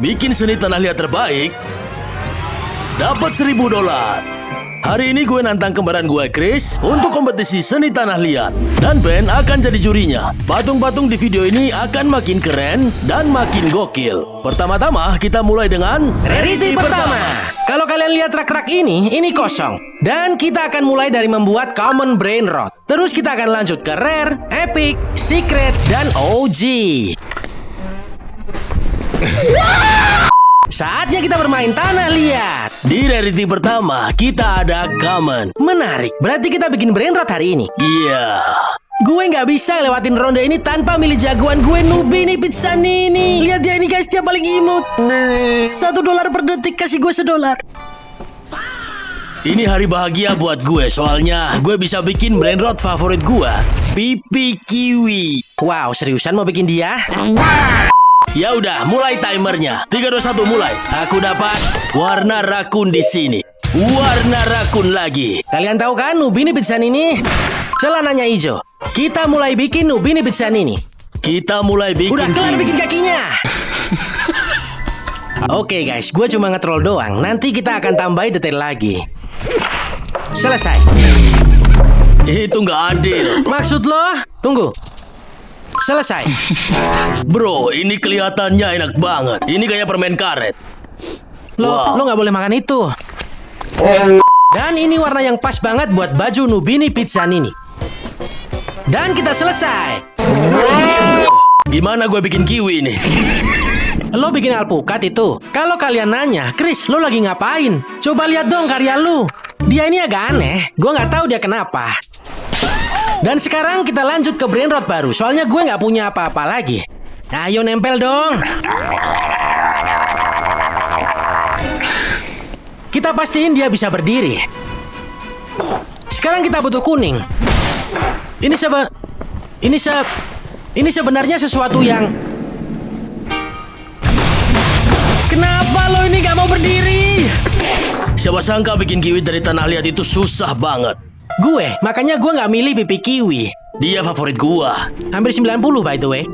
bikin seni tanah liat terbaik, dapat $1.000. Hari ini gue nantang kembaran gue, Chris, untuk kompetisi seni tanah liat. Dan Ben akan jadi jurinya. Patung-patung di video ini akan makin keren dan makin gokil. Pertama-tama, kita mulai dengan Rarity pertama. Kalau kalian lihat rak-rak ini kosong. Dan kita akan mulai dari membuat Common Brain Rot. Terus kita akan lanjut ke Rare, Epic, Secret, dan OG. Saatnya kita bermain tanah liat. Di rarity pertama, kita ada Common. Menarik, berarti kita bikin brain rot hari ini. Iya. Gue nggak bisa lewatin ronde ini tanpa milih jagoan gue, Nubini Pizzanini. Lihat dia ini guys, dia paling imut. $1 per detik, kasih gue $1. Ini hari bahagia buat gue, soalnya gue bisa bikin brain rot favorit gue, Pipi Kiwi. Wow, seriusan mau bikin dia? Ya udah, mulai timernya. 3, 2, 1, mulai. Aku dapat warna rakun di sini. Warna rakun lagi. Kalian tahu kan Nubini Pizzanini? Celananya hijau. Kita mulai bikin Nubini Pizzanini. Kita mulai bikin. Udah kelar bikin kakinya. Oke guys, gue cuma nge-troll doang. Nanti kita akan tambahin detail lagi. Selesai. Itu nggak adil. Maksud lo? Tunggu. Selesai. Bro, ini kelihatannya enak banget. Ini kayak permen karet. Lo nggak boleh makan itu. Dan ini warna yang pas banget buat baju Nubini Pizzanini. Dan kita selesai. Gimana gue bikin kiwi nih? Lo bikin alpukat itu. Kalau kalian nanya, Chris, lo lagi ngapain? Coba lihat dong karya lo. Dia ini agak aneh. Gue nggak tahu dia kenapa. Dan sekarang kita lanjut ke brain rot baru. Soalnya gue nggak punya apa-apa lagi. Ayo nempel dong. Kita pastiin dia bisa berdiri. Sekarang kita butuh kuning. Ini sebenarnya sesuatu yang... Kenapa lo ini nggak mau berdiri? Siapa sangka bikin kiwi dari tanah liat itu susah banget. Gue, makanya gue nggak milih pipi kiwi. Dia favorit gua. Hampir 90 by the way.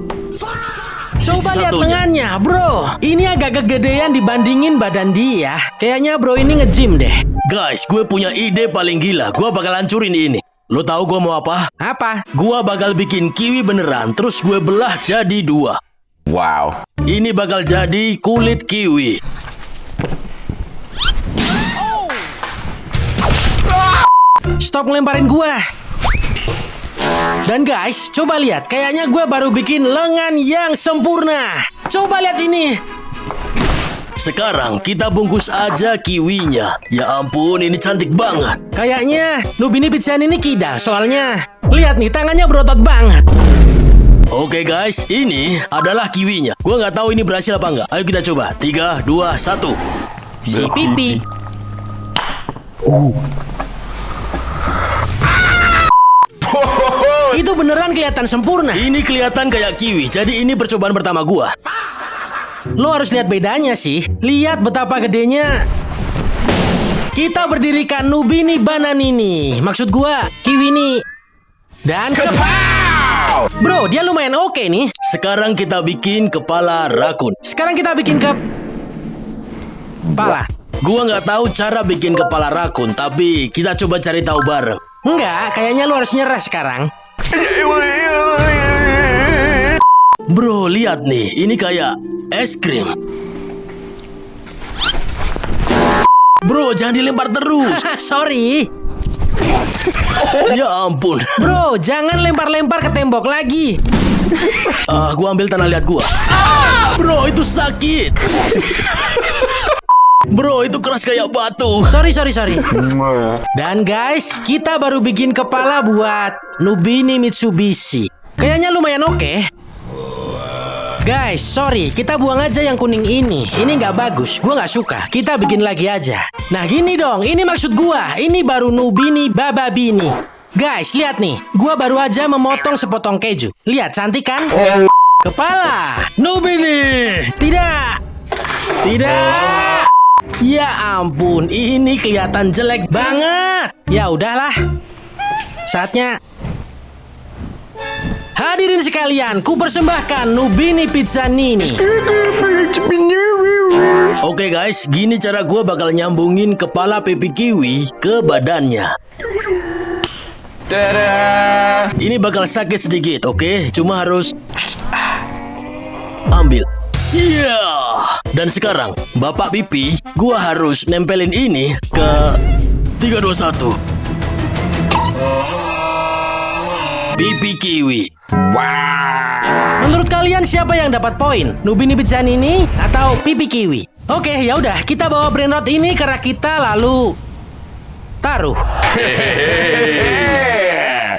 Coba lihat satunya. lengannya, bro. Ini agak kegedean dibandingin badan dia. Kayaknya bro ini nge-gym deh. Guys, gue punya ide paling gila. Gua bakal hancurin ini. Lo tahu gua mau apa? Apa? Gua bakal bikin kiwi beneran, terus gue belah jadi 2. Wow. Ini bakal jadi kulit kiwi. Stop ngelemparin gua. Dan guys, coba lihat. Kayaknya gua baru bikin lengan yang sempurna. Coba lihat ini. Sekarang kita bungkus aja kiwinya. Ya ampun, ini cantik banget. Kayaknya Nubini Pizzanini kidal. Soalnya, lihat nih, tangannya berotot banget. Oke guys, ini adalah kiwinya. Gua nggak tahu ini berhasil apa enggak. Ayo kita coba. 3, 2, 1. Si pipi. Itu beneran kelihatan sempurna. Ini kelihatan kayak kiwi. Jadi ini percobaan pertama gua. Lo harus lihat bedanya sih. Lihat betapa gedenya. Kita berdirikan Nubini Bananini. Maksud gua, kiwi ini. Dan bro, dia lumayan oke nih. Sekarang kita bikin kepala rakun. Sekarang kita bikin kepala. Gua nggak tahu cara bikin kepala rakun, tapi kita coba cari tahu bareng. Enggak, kayaknya lo harus nyerah sekarang. Bro, lihat nih, ini kayak es krim. Bro, jangan dilempar terus. Sorry. Ya ampun. Bro, jangan lempar-lempar ke tembok lagi. Gua ambil tanah liat gua. Bro, itu sakit. Bro, itu keras kayak batu. Sorry. Dan guys, kita baru bikin kepala buat Nubini Mitsubishi. Kayaknya lumayan oke. Guys, sorry, kita buang aja yang kuning ini. Ini nggak bagus, gua nggak suka. Kita bikin lagi aja. Nah gini dong, ini maksud gua. Ini baru Nubini Bababini. Guys, lihat nih. Gua baru aja memotong sepotong keju. Lihat, cantik kan? Kepala Nubini. Tidak. Ya ampun, ini kelihatan jelek banget. Ya udahlah. Saatnya. Hadirin sekalian, ku persembahkan Nubini Pizzanini. Oke guys, gini cara gue bakal nyambungin kepala pipi kiwi ke badannya. Tada! Ini bakal sakit sedikit, oke? Cuma harus ambil. Iya. Dan sekarang, bapak pipi, gua harus nempelin ini ke 321. Pipi kiwi. Menurut kalian siapa yang dapat poin? Nubini Pizzan ini atau pipi kiwi? Oke, ya udah, kita bawa brain rot ini ke rak kita lalu taruh.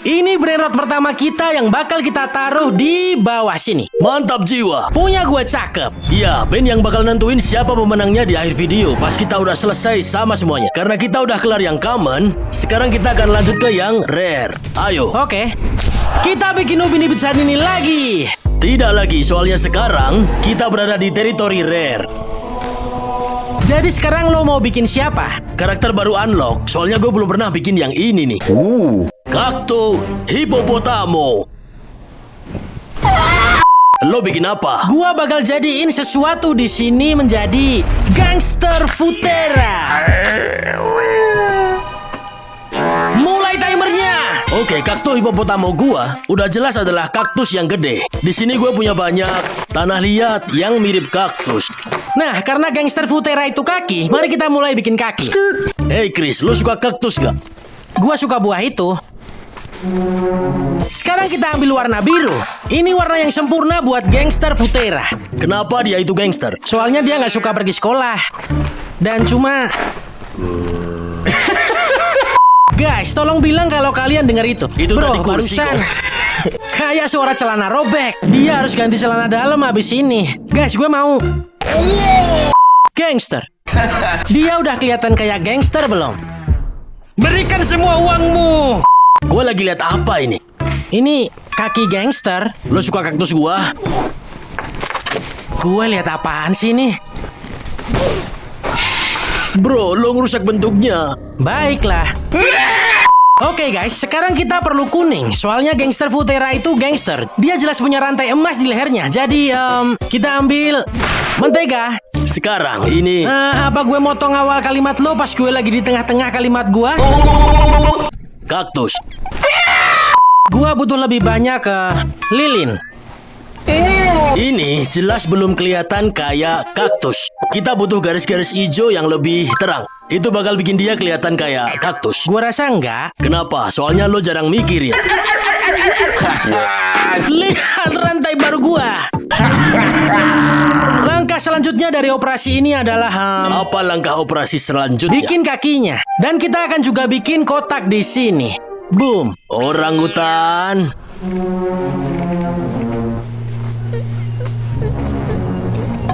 Ini brain rot pertama kita yang bakal kita taruh di bawah sini. Mantap jiwa. Punya gue cakep. Ya, Ben yang bakal nentuin siapa pemenangnya di akhir video pas kita udah selesai sama semuanya. Karena kita udah kelar yang common, sekarang kita akan lanjut ke yang rare. Ayo. Oke, kita bikin Nubini Pizzan ini lagi. Tidak lagi, soalnya sekarang kita berada di teritori rare. Jadi sekarang lo mau bikin siapa? Karakter baru unlock, soalnya gue belum pernah bikin yang ini nih. Kaktus Hipopotamo. Lo bikin apa? Gua bakal jadiin sesuatu di sini menjadi Gangster Futera. Mulai timernya. Oke, kaktus hipopotamo gua udah jelas adalah kaktus yang gede. Di sini gue punya banyak tanah liat yang mirip kaktus. Nah, karena Gangster Futera itu kaki, mari kita mulai bikin kaki. Hey Chris, lo suka kaktus gak? Gua suka buah itu. Sekarang kita ambil warna biru. Ini warna yang sempurna buat Gangster Futera. Kenapa dia itu gangster? Soalnya dia nggak suka pergi sekolah. Dan cuma... Guys, tolong bilang kalau kalian dengar itu. Itu Bro, tadi kursi barusan kok. kayak suara celana robek. Dia harus ganti celana dalam habis ini. Guys, gue mau gangster. Dia udah kelihatan kayak gangster belum? Berikan semua uangmu. Gue lagi lihat apa ini? Ini kaki gangster. Lo suka kaktus gua? Gue lihat apaan sih nih? Bro, lo ngerusak bentuknya. Baiklah. Oke guys, sekarang kita perlu kuning. Soalnya Gangster Futera itu gangster. Dia jelas punya rantai emas di lehernya. Jadi, kita ambil mentega. Sekarang ini Apa gue motong awal kalimat lo pas gue lagi di tengah-tengah kalimat gue? kaktus. Gue butuh lebih banyak lilin. Ini jelas belum kelihatan kayak kaktus. Kita butuh garis-garis hijau yang lebih terang. Itu bakal bikin dia kelihatan kayak kaktus. Gue rasa enggak. Kenapa? Soalnya lo jarang mikir ya. Lihat rantai baru gue. Langkah selanjutnya dari operasi ini adalah Apa langkah operasi selanjutnya? bikin kakinya. Dan kita akan juga bikin kotak di sini. Boom. Orangutan.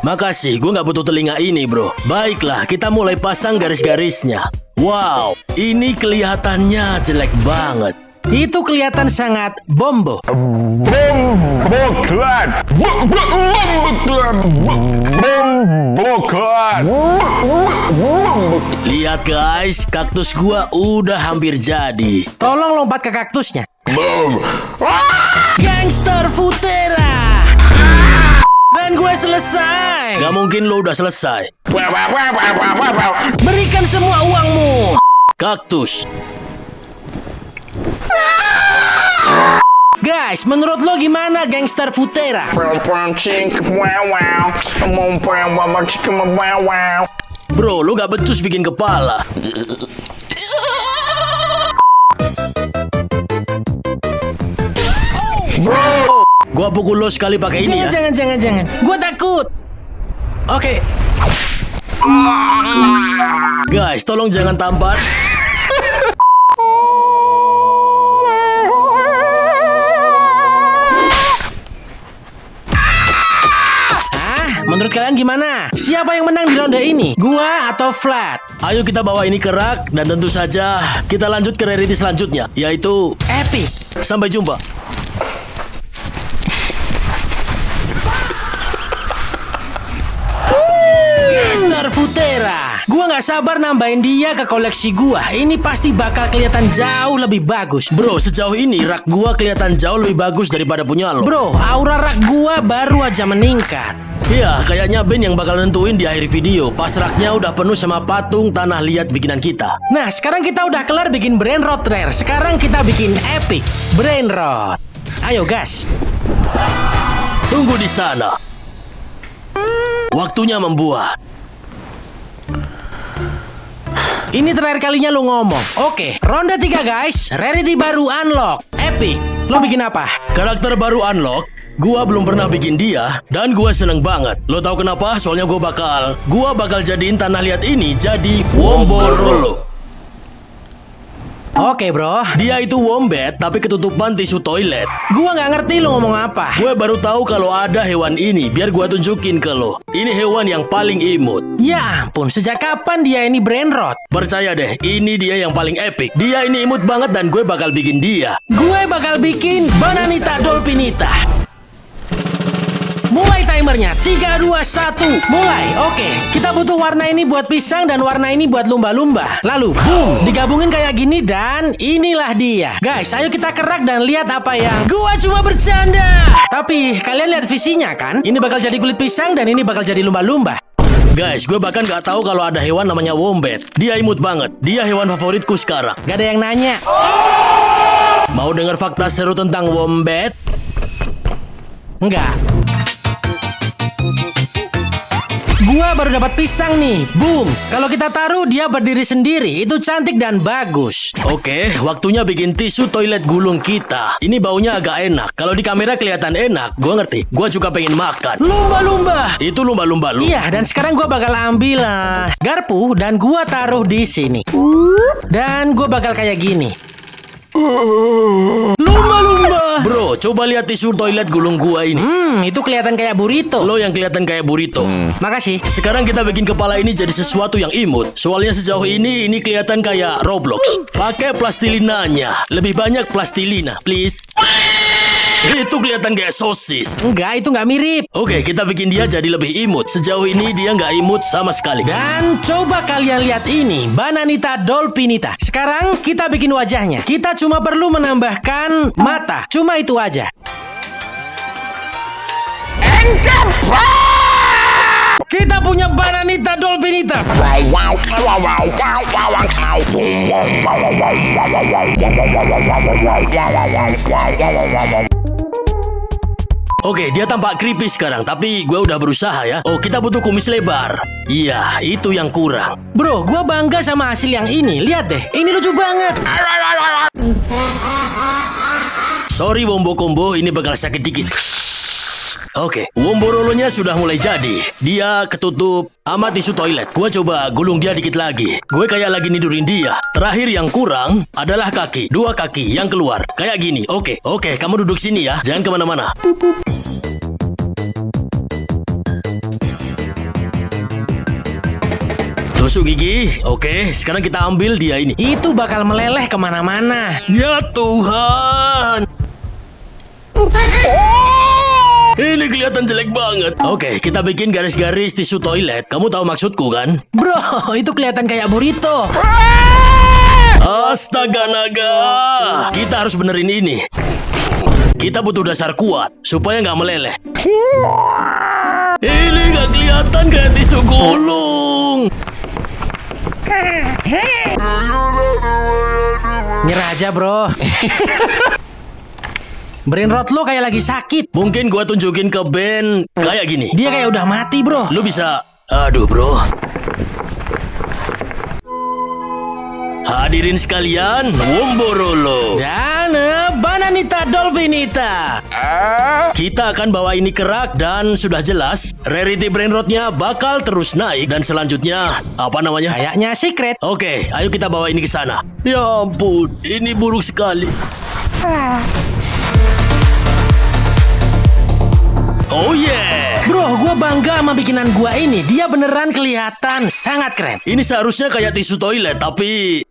Makasih, gue nggak butuh telinga ini, bro. Baiklah, kita mulai pasang garis-garisnya. Wow, ini kelihatannya jelek banget. Itu kelihatan sangat bombo. Lihat guys, kaktus gua udah hampir jadi. Tolong lompat ke kaktusnya. Gangster Futera. Dan gue selesai. Gak mungkin lo udah selesai. Berikan semua uangmu. Kaktus. Guys, menurut lo gimana Gangster Futera? Bro, lo gak becus bikin kepala. Bro, gua pukul lo sekali pakai ini ya. Jangan. Gue takut. Oke. Guys, tolong jangan tampar. Menurut kalian gimana? Siapa yang menang di ronde ini? Gua atau Flat? Ayo kita bawa ini ke rak dan tentu saja kita lanjut ke rarity selanjutnya, yaitu Epic. sampai jumpa. Gangster Futera. Gua nggak sabar nambahin dia ke koleksi gua. Ini pasti bakal kelihatan jauh lebih bagus. Bro, sejauh ini rak gua kelihatan jauh lebih bagus daripada punya lo. Bro, aura rak gua baru aja meningkat. Iya, kayaknya Ben yang bakal nentuin di akhir video. Pas raknya udah penuh sama patung tanah liat bikinan kita. Nah, sekarang kita udah kelar bikin brain rot rare. Sekarang kita bikin epic brain rot. Ayo gas. Tunggu di sana. Waktunya membuat. Ini terakhir kalinya lu ngomong. Oke, ronde 3 guys. Rarity baru unlock. Epic. Lo bikin apa? Karakter baru unlock. Gua belum pernah bikin dia dan gua seneng banget. Lo tahu kenapa? Soalnya gua bakal jadiin tanah liat ini jadi Womborolo. Oke bro. Dia itu wombat tapi ketutupan tisu toilet. Gua nggak ngerti lo ngomong apa. Gue baru tahu kalau ada hewan ini. Biar gua tunjukin ke lo. Ini hewan yang paling imut. Ya ampun, sejak kapan dia ini brain rot? Percaya deh, ini dia yang paling epic. Dia ini imut banget dan gue bakal bikin dia. Gue bakal bikin Bananita Dolphinita. Mulai timernya, 3, 2, 1, mulai. Oke, kita butuh warna ini buat pisang dan warna ini buat lumba-lumba. Lalu, boom, digabungin kayak gini dan inilah dia. Guys, ayo kita kerak dan lihat apa yang gua cuma bercanda. Tapi, kalian lihat visinya kan? Ini bakal jadi kulit pisang dan ini bakal jadi lumba-lumba. Guys, gue bahkan gak tahu kalau ada hewan namanya wombat. Dia imut banget. Dia hewan favoritku sekarang. Gak ada yang nanya. Mau dengar fakta seru tentang wombat? Enggak. Gua baru dapat pisang nih. Boom. Kalau kita taruh dia berdiri sendiri. Itu cantik dan bagus. Oke, waktunya bikin tisu toilet gulung kita. Ini baunya agak enak. Kalau di kamera kelihatan enak, gua ngerti. Gua juga pengen makan. Lumba-lumba. Itu lumba-lumba lu. Iya, dan sekarang gua bakal ambil garpu dan gua taruh di sini. Dan gua bakal kayak gini. Lumba-lumba. Bro, coba lihat tisu toilet gulung gua ini. Itu kelihatan kayak burrito. Lo yang kelihatan kayak burrito. Makasih. Sekarang kita bikin kepala ini jadi sesuatu yang imut. Soalnya sejauh ini kelihatan kayak Roblox. Pakai plastilinanya. Lebih banyak plastilina, please. Itu kelihatan kayak sosis. Enggak, itu nggak mirip. Oke, kita bikin dia jadi lebih imut. Sejauh ini dia nggak imut sama sekali. Dan coba kalian lihat ini, Bananita Dolphinita. Sekarang kita bikin wajahnya. Kita cuma perlu menambahkan mata. Cuma itu aja. Kita punya Bananita Dolphinita. Oke, dia tampak creepy sekarang, tapi gue udah berusaha ya. Oh, kita butuh kumis lebar. Iya, itu yang kurang. Bro, gue bangga sama hasil yang ini. Lihat deh, ini lucu banget. Sorry Wombo Combo, ini bakal sakit dikit. Oke, Womborolonya sudah mulai jadi. Dia ketutup sama tisu toilet. Gua coba gulung dia dikit lagi. Gue kayak lagi nidurin dia. Terakhir yang kurang adalah kaki. 2 kaki yang keluar. Kayak gini. Oke, kamu duduk sini ya. Jangan kemana-mana. Tusuk gigi. Oke, sekarang kita ambil dia ini. Itu bakal meleleh kemana-mana. Ya Tuhan. Ini kelihatan jelek banget. Oke, kita bikin garis-garis tisu toilet. Kamu tahu maksudku kan? Bro, itu kelihatan kayak burrito. Astaga naga. Kita harus benerin ini. Kita butuh dasar kuat supaya nggak meleleh. Ini nggak kelihatan kayak tisu gulung. Nyerah aja bro. Brain rot lo kayak lagi sakit. Mungkin gua tunjukin ke Ben kayak gini. Dia kayak udah mati bro. Lu bisa... Aduh bro. Hadirin sekalian, Womborolo Dan Bananita Dolphinita. Kita akan bawa ini kerak dan sudah jelas rarity brain rotnya bakal terus naik. Dan selanjutnya, apa namanya? Kayaknya secret. Oke, ayo kita bawa ini ke sana. Ya ampun, ini buruk sekali. Oh yeah. Bro, gue bangga sama bikinan gue ini. Dia beneran kelihatan sangat keren. Ini seharusnya kayak tisu toilet, tapi...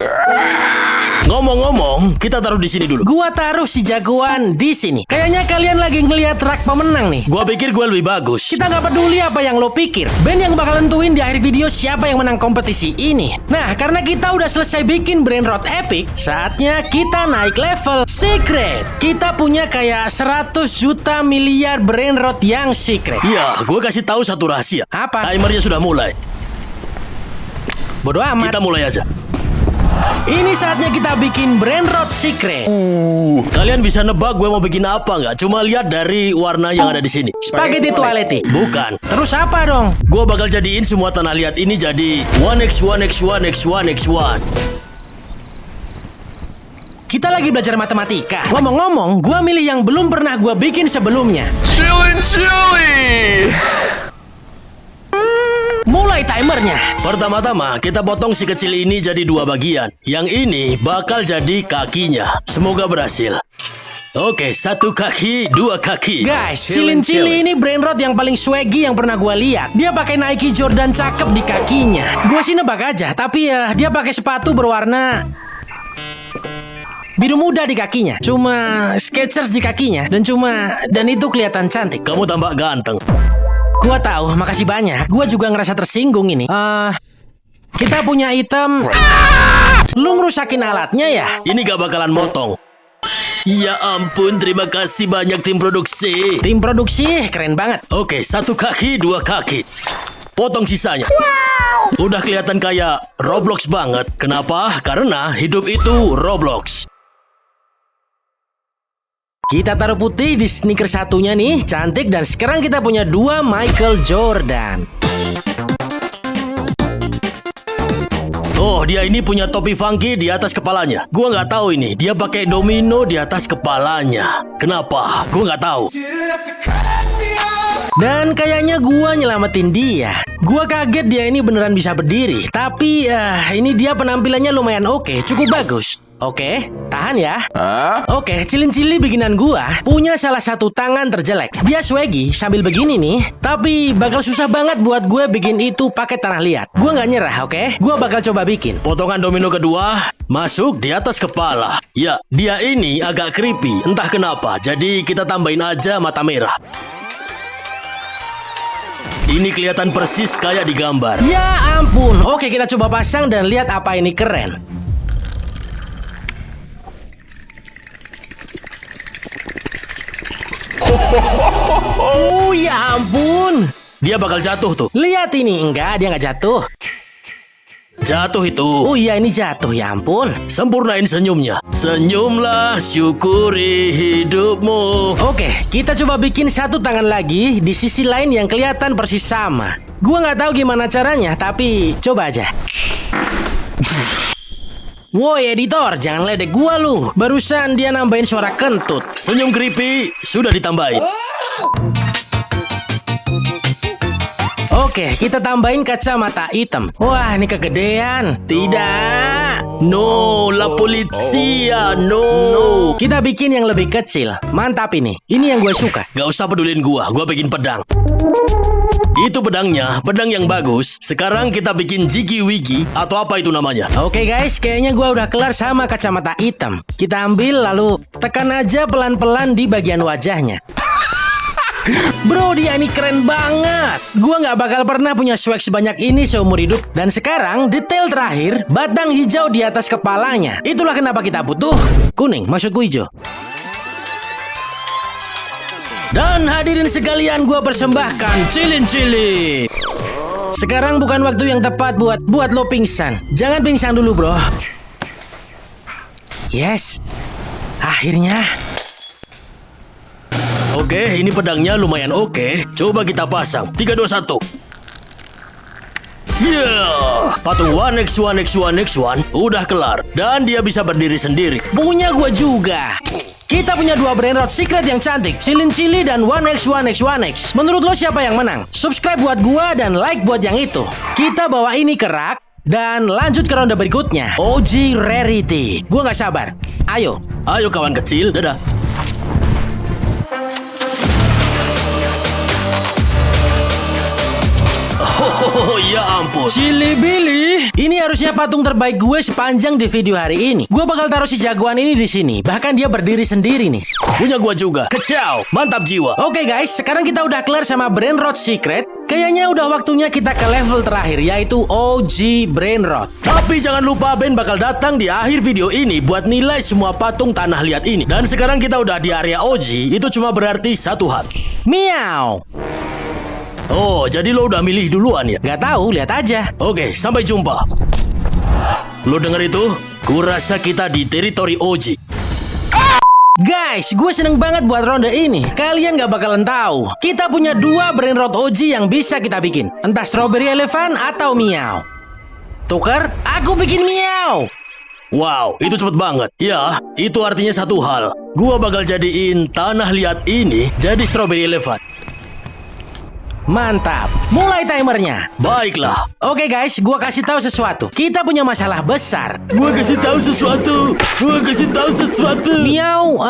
Ngomong-ngomong, kita taruh di sini dulu. Gua taruh si jagoan di sini. Kayaknya kalian lagi ngelihat rak pemenang nih. Gua pikir gue lebih bagus. Kita nggak peduli apa yang lo pikir. Band yang bakal nentuin di akhir video siapa yang menang kompetisi ini. Nah, karena kita udah selesai bikin brain rot epic, saatnya kita naik level secret. Kita punya kayak 100 juta miliar brain rot yang secret. Iya, gue kasih tahu satu rahasia. Apa? Timernya sudah mulai. Bodoh amat. Kita mulai aja. Ini saatnya kita bikin brain rot secret. Kalian bisa nebak gue mau bikin apa nggak? Cuma lihat dari warna yang ada di sini. Spaghetti toilet. Bukan. Terus apa dong? Gue bakal jadiin semua tanah liat ini jadi 1x1x1x1x1. Kita lagi belajar matematika. Ngomong-ngomong, gua milih yang belum pernah gua bikin sebelumnya. Chili. Mulai timernya. Pertama-tama kita potong si kecil ini jadi 2 bagian. Yang ini bakal jadi kakinya. Semoga berhasil. Oke, 1 kaki, 2 kaki. Guys, Cilin-Cili ini brain rot yang paling swaggy yang pernah gua lihat. Dia pakai Nike Jordan cakep di kakinya. Gua sih nebak aja, tapi ya dia pakai sepatu berwarna biru muda di kakinya. Cuma Skechers di kakinya dan itu kelihatan cantik. Kamu tambah ganteng. Gua tahu, makasih banyak. Gua juga ngerasa tersinggung ini. Kita punya item. Lu ngerusakin alatnya ya? Ini gak bakalan motong. Ya ampun, terima kasih banyak tim produksi. Tim produksi keren banget. Oke, 1 kaki, 2 kaki. Potong sisanya. Udah kelihatan kayak Roblox banget. Kenapa? Karena hidup itu Roblox. Kita taruh putih di sneaker satunya nih, cantik, dan sekarang kita punya 2 Michael Jordan. Oh, dia ini punya topi funky di atas kepalanya. Gua nggak tahu ini, dia pakai domino di atas kepalanya. Kenapa? Gua nggak tahu. Dan kayaknya gua nyelamatin dia. Gua kaget dia ini beneran bisa berdiri. Tapi ini dia penampilannya lumayan oke, cukup bagus. Oke, tahan ya. Oke, Cilin-Cili bikinan gua punya salah satu tangan terjelek. Dia swaggy sambil begini nih, tapi bakal susah banget buat gue bikin itu pakai tanah liat. Gua nggak nyerah, oke? Gua bakal coba bikin. Potongan domino kedua masuk di atas kepala. Ya, dia ini agak creepy, entah kenapa. Jadi kita tambahin aja mata merah. Ini kelihatan persis kayak di gambar. Ya ampun. Oke, kita coba pasang dan lihat apa ini keren. Oh ya ampun. Dia bakal jatuh tuh. Lihat ini. Enggak, dia nggak jatuh. Jatuh itu. Oh iya, ini jatuh, ya ampun. Sempurnain senyumnya. Senyumlah, syukuri hidupmu. Oke, kita coba bikin satu tangan lagi di sisi lain yang kelihatan persis sama. Gua nggak tahu gimana caranya, tapi coba aja. Woi editor, jangan ledek gua lu. Barusan dia nambahin suara kentut. Senyum creepy sudah ditambahin. Oke, kita tambahin kacamata hitam. Wah, ini kegedean. Tidak. No, la polizia, no. Kita bikin yang lebih kecil. Mantap ini. Ini yang gue suka. Gak usah pedulin gua bikin pedang. Itu pedangnya, pedang yang bagus. Sekarang kita bikin jiggy wiggy atau apa itu namanya. Oke guys, kayaknya gua udah kelar sama kacamata hitam. Kita ambil lalu tekan aja pelan-pelan di bagian wajahnya. Bro, dia ini keren banget. Gua nggak bakal pernah punya swag sebanyak ini seumur hidup. Dan sekarang detail terakhir, batang hijau di atas kepalanya. Itulah kenapa kita butuh kuning, maksudku hijau. Dan hadirin sekalian, gua persembahkan Cilin-Cili. Sekarang bukan waktu yang tepat buat lo pingsan. Jangan pingsan dulu, bro. Yes. Akhirnya. Oke, ini pedangnya lumayan oke. Coba kita pasang. 3, 2, 1. Yeah, patung 1x1x1x1 udah kelar. Dan dia bisa berdiri sendiri. Punya gua juga. Kita punya 2 brain rot secret yang cantik, Cilin-Cili dan 1x1x1x. Menurut lo siapa yang menang? Subscribe buat gua dan like buat yang itu. Kita bawa ini ke rak dan lanjut ke ronde berikutnya. OG Rarity. Gua nggak sabar. Ayo. Ayo kawan kecil, dadah. Oh ya ampun. Cili Billy, ini harusnya patung terbaik gue sepanjang di video hari ini. Gue bakal taruh si jagoan ini di sini. Bahkan dia berdiri sendiri nih. Punya gua juga. Kacau. Mantap jiwa. Oke guys, sekarang kita udah kelar sama Brainrot Secret. Kayaknya udah waktunya kita ke level terakhir, yaitu OG Brainrot. Tapi jangan lupa Ben bakal datang di akhir video ini buat nilai semua patung tanah liat ini. Dan sekarang kita udah di area OG, itu cuma berarti satu hal. Miau. Oh, jadi lo udah milih duluan ya? Gak tahu, lihat aja. Oke, sampai jumpa. Lo denger itu? Kurasa kita di teritori OG. Guys, gue seneng banget buat ronde ini. Kalian gak bakalan tahu. Kita punya 2 Brainrot OG yang bisa kita bikin. Entah Strawberry Elephant atau Miau. Tuker, aku bikin Miau. Wow, itu cepet banget. Ya, itu artinya satu hal. Gua bakal jadiin tanah liat ini jadi Strawberry Elephant. Mantap. Mulai timernya. Baiklah. Oke guys, gua kasih tahu sesuatu. Kita punya masalah besar. Gua kasih tahu sesuatu. Miau,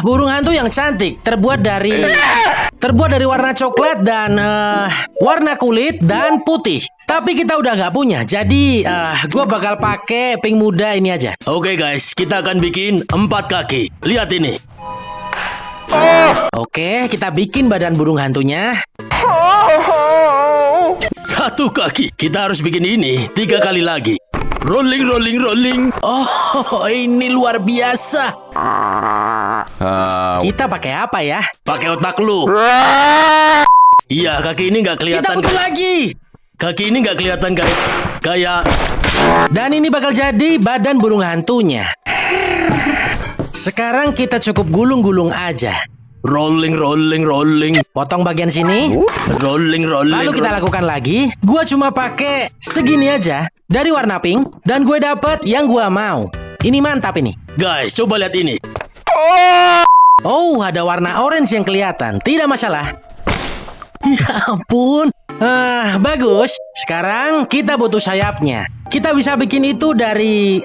burung hantu yang cantik, terbuat dari warna coklat dan warna kulit dan putih. Tapi kita udah nggak punya, jadi gua bakal pakai pink muda ini aja. Oke guys, kita akan bikin 4 kaki. Lihat ini. Oke, kita bikin badan burung hantunya. 1 kaki. Kita harus bikin ini 3 kali lagi. Rolling. Oh, ini luar biasa. Kita pakai apa ya? Pakai otak lu. Iya, kaki ini nggak Kita kelihatan. butuh lagi. Kaki ini nggak kelihatan kayak. Dan ini bakal jadi badan burung hantunya. Sekarang kita cukup gulung-gulung aja. Rolling. Potong bagian sini. Rolling. Lalu kita lakukan lagi. Gua cuma pakai segini aja dari warna pink dan gue dapet yang gua mau. Ini mantap ini. Guys, coba lihat ini. Oh, ada warna orange yang kelihatan. Tidak masalah. Ya ampun. Bagus. Sekarang kita butuh sayapnya. Kita bisa bikin itu dari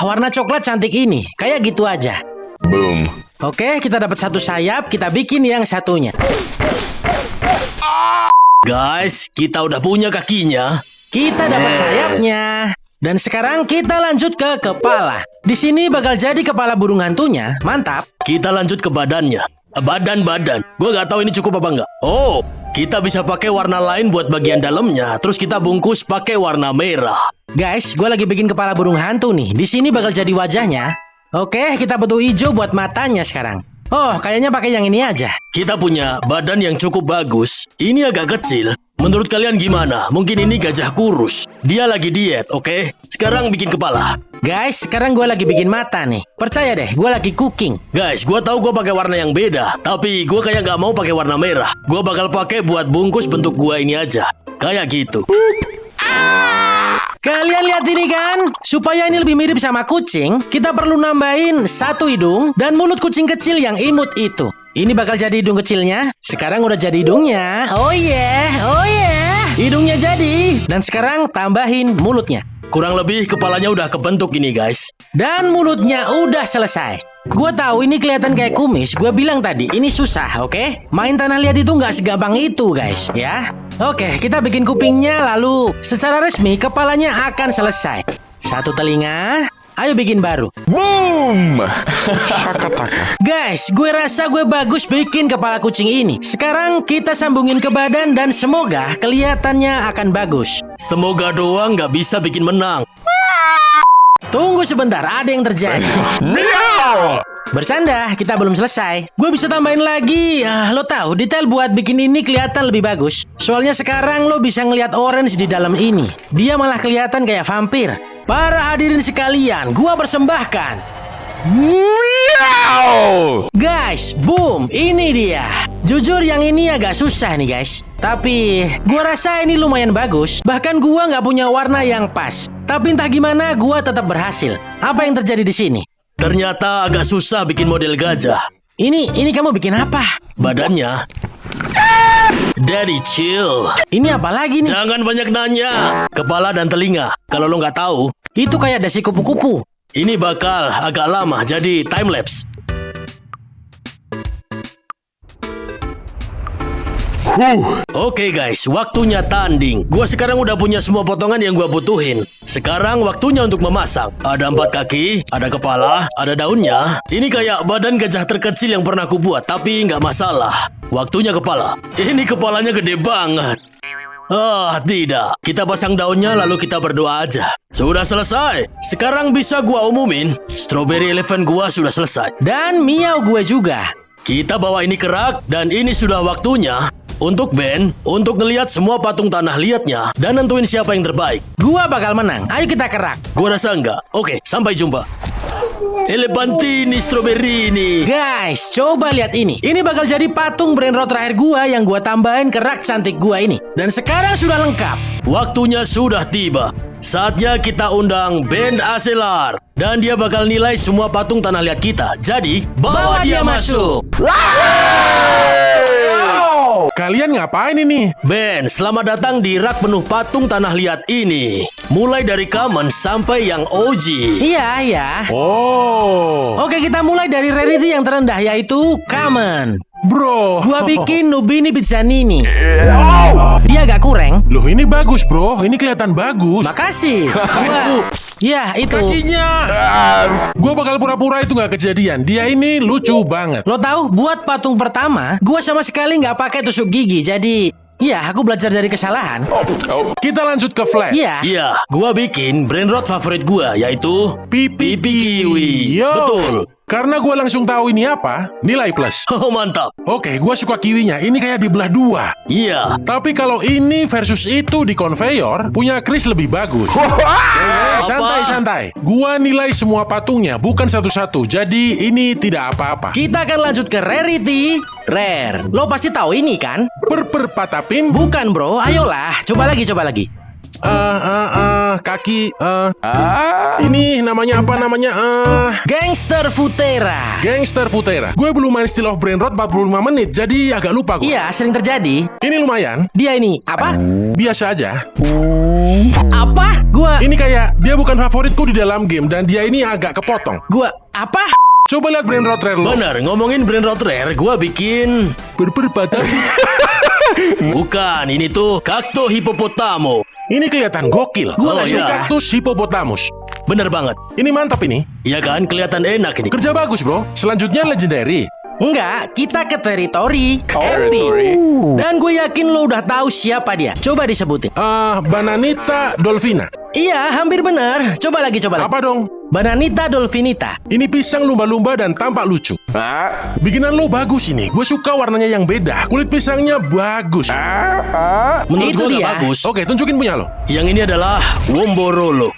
warna coklat cantik ini. Kayak gitu aja. Boom. Oke, kita dapat 1 sayap. Kita bikin yang satunya. Guys, kita udah punya kakinya. Kita dapat sayapnya. Dan sekarang kita lanjut ke kepala. Di sini bakal jadi kepala burung hantunya. Mantap. Kita lanjut ke badannya. Badan. Gue gak tahu ini cukup apa enggak. Oh, kita bisa pakai warna lain buat bagian dalamnya. Terus kita bungkus pakai warna merah. Guys, gue lagi bikin kepala burung hantu nih. Di sini bakal jadi wajahnya. Oke, kita butuh hijau buat matanya sekarang. Oh, kayaknya pakai yang ini aja. Kita punya badan yang cukup bagus. Ini agak kecil. Menurut kalian gimana? Mungkin ini gajah kurus. Dia lagi diet, oke? Sekarang bikin kepala. Guys, sekarang gue lagi bikin mata nih. Percaya deh, gue lagi cooking. Guys, gue tahu gue pakai warna yang beda. Tapi gue kayak gak mau pakai warna merah. Gue bakal pakai buat bungkus bentuk gue ini aja. Kayak gitu. Kalian lihat ini kan? Supaya ini lebih mirip sama kucing, kita perlu nambahin 1 hidung dan mulut kucing kecil yang imut itu. Ini bakal jadi hidung kecilnya. Sekarang udah jadi hidungnya. Oh yeah. Hidungnya jadi. Dan sekarang tambahin mulutnya. Kurang lebih kepalanya udah kebentuk ini, guys. Dan mulutnya udah selesai. Gue tahu ini kelihatan kayak kumis. Gue bilang tadi, ini susah, oke? Main tanah liat itu nggak segampang itu, guys, ya. Oke, kita bikin kupingnya, lalu secara resmi kepalanya akan selesai. 1 telinga, ayo bikin baru. Boom. Shakataka. Guys, gue rasa gue bagus bikin kepala kucing ini. Sekarang kita sambungin ke badan dan semoga kelihatannya akan bagus. Semoga doang gak bisa bikin menang. Tunggu sebentar, ada yang terjadi. Miau. Bercanda, kita belum selesai. Gue bisa tambahin lagi. Lo tahu, detail buat bikin ini kelihatan lebih bagus. Soalnya sekarang lo bisa ngelihat orange di dalam ini. Dia malah kelihatan kayak vampir. Para hadirin sekalian, gue persembahkan. Miau. Guys, boom, ini dia. Jujur yang ini agak susah nih guys. Tapi gue rasa ini lumayan bagus. Bahkan gue nggak punya warna yang pas. Tapi entah gimana, gue tetap berhasil. Apa yang terjadi di sini? Ternyata agak susah bikin model gajah. Ini kamu bikin apa? Badannya. Daddy chill. Ini apa lagi nih? Jangan banyak nanya. Kepala dan telinga. Kalau lo nggak tahu, Itu kayak dasi kupu-kupu. ini bakal agak lama. Jadi time lapse. Oke guys, waktunya tanding. Gua sekarang udah punya semua potongan yang gua butuhin. Sekarang waktunya untuk memasak. Ada 4 kaki, ada kepala, ada daunnya. Ini kayak badan gajah terkecil yang pernah aku buat, tapi nggak masalah. Waktunya kepala. Ini kepalanya gede banget. Ah, tidak. Kita pasang daunnya lalu kita berdoa aja. Sudah selesai. Sekarang bisa gua umumin, strawberry elephant gua sudah selesai. Dan miau gue juga. Kita bawa ini ke rak dan ini sudah waktunya untuk Ben untuk ngelihat semua patung tanah liatnya dan nentuin siapa yang terbaik. Gua bakal menang. Ayo kita kerak. Gua rasa enggak. Oke, sampai jumpa. Elefantini, strawberry. Guys, coba lihat ini. Ini bakal jadi patung brainrot terakhir gua yang gua tambahin ke rak cantik gua ini. Dan sekarang sudah lengkap. Waktunya sudah tiba. Saatnya kita undang Ben Aselar. Dan dia bakal nilai semua patung tanah liat kita. Jadi, bawa dia masuk. Kalian ngapain ini? Ben, selamat datang di rak penuh patung tanah liat ini. Mulai dari common sampai yang OG. Iya. Oh, Oke, kita mulai dari rarity yang terendah, yaitu common. bro. Gua bikin Nubini Pizzanini. Dia agak kurang. Loh, ini bagus, bro. Ini kelihatan bagus. Makasih. Ya, itu. Kakinya. Gua bakal pura-pura itu nggak kejadian. Dia ini lucu banget. Lo tahu, buat patung pertama, gua sama sekali nggak pakai tusuk gigi. Jadi, ya, aku belajar dari kesalahan. Kita lanjut ke flat. Iya. Iya, gua bikin brainrot favorit gua, yaitu Pipi kiwi. Yo. Betul. Karena gua langsung tahu ini apa, nilai plus. Oh, mantap. Oke, gua suka kiwinya. Ini kayak dibelah dua. Iya. Tapi kalau ini versus itu di conveyor, punya Chris lebih bagus. Santai. Gua nilai semua patungnya, bukan satu-satu. Jadi ini tidak apa-apa. Kita akan lanjut ke rarity. Rare. Lo pasti tahu ini kan? Patapim. Bukan, bro. Ayolah, coba lagi. Kaki. Ini namanya apa namanya? Gangster Futera. Gangster Futera. Gue belum main Steel of Brainrot 45 menit, jadi agak lupa gue. Iya, sering terjadi. Ini lumayan, Dia ini apa? biasa aja. Apa? Ini kayak dia bukan favoritku di dalam game dan dia ini agak kepotong. Gua apa? Coba lihat Brainrot Rare lo. Benar, ngomongin brainrot rare, gua bikin... Patapim. Bukan, ini tuh Cacto Hippopotamo. Ini kelihatan gokil. Gua nggak Ini suka. kaktus hippopotamus. Bener banget. Ini mantap ini. Iya kan, kelihatan enak ini. Kerja bagus, bro. Selanjutnya legendary. Enggak, kita ke teritori epic. Dan gue yakin lo udah tahu siapa dia. Coba disebutin. Bananita Dolphina. Iya, hampir benar. Coba lagi. Apa dong? Bananita Dolphinita. Ini pisang lumba-lumba dan tampak lucu. Bikinan lo bagus ini. Gue suka warnanya yang beda. Kulit pisangnya bagus. Menurut Itu gua nggak dia. bagus. Oke, tunjukin punya lo. Yang ini adalah Womborolo.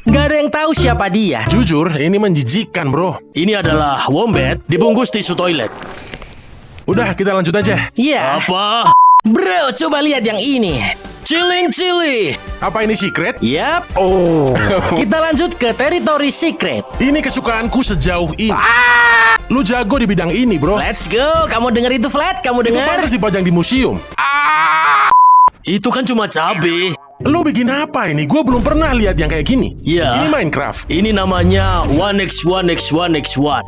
Gak ada yang tahu siapa dia. Jujur, ini menjijikkan, bro. Ini adalah Wombat dibungkus tisu toilet. Udah, kita lanjut aja. Iya. Apa? Bro, coba lihat yang ini. Chilling chili. Apa ini secret? Yap. Kita lanjut ke teritori secret. Ini kesukaanku sejauh ini. Lu jago di bidang ini, bro. Let's go. Kamu dengar itu, Flat? Kamu Itu dengar? pantas dipajang di museum. Itu kan cuma cabe. Lu bikin apa ini? Gue belum pernah lihat yang kayak gini. Iya. Ini Minecraft. Ini namanya 1x1x1x1.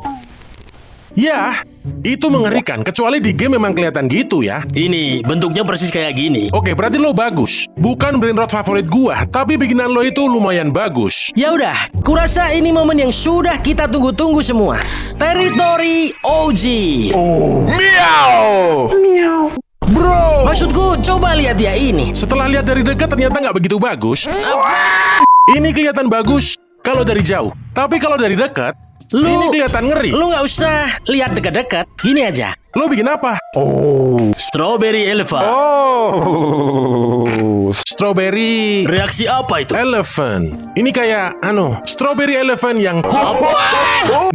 Ya, itu mengerikan. Kecuali di game memang kelihatan gitu ya. Ini bentuknya persis kayak gini. Oke, berarti lo bagus. Bukan brainrot favorit gua, tapi bikinan lo itu lumayan bagus. Ya udah, kurasa ini momen yang sudah kita tunggu-tunggu semua. Teritori OG. Bro! Maksudku, coba lihat dia ini. Setelah lihat dari dekat ternyata nggak begitu bagus. Ini kelihatan bagus kalau dari jauh. Tapi kalau dari dekat, ini kelihatan ngeri. Lu nggak usah lihat dekat-dekat. Gini aja. Lo bikin apa? Strawberry elephant. Strawberry Reaksi apa itu? elephant. Ini kayak, strawberry elephant yang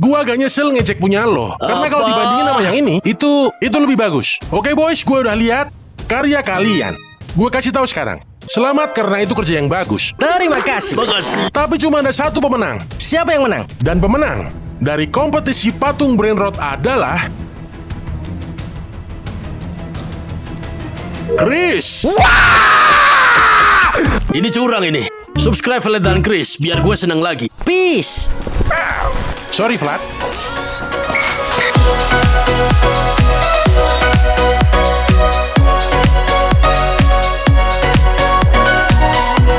Gua agak nyesel ngecek punya lo. Karena kalau Apa? dibandingin sama yang ini, itu lebih bagus. Oke boys, gua udah lihat karya kalian. Gua kasih tahu sekarang. Selamat karena itu kerja yang bagus. Terima kasih. Makasih. Tapi cuma ada satu pemenang. Siapa yang menang? Dan pemenang dari kompetisi patung Brainrot adalah Chris. Ini curang ini. Subscribe Flat dan Chris biar gue senang lagi. Peace. Sorry Flat.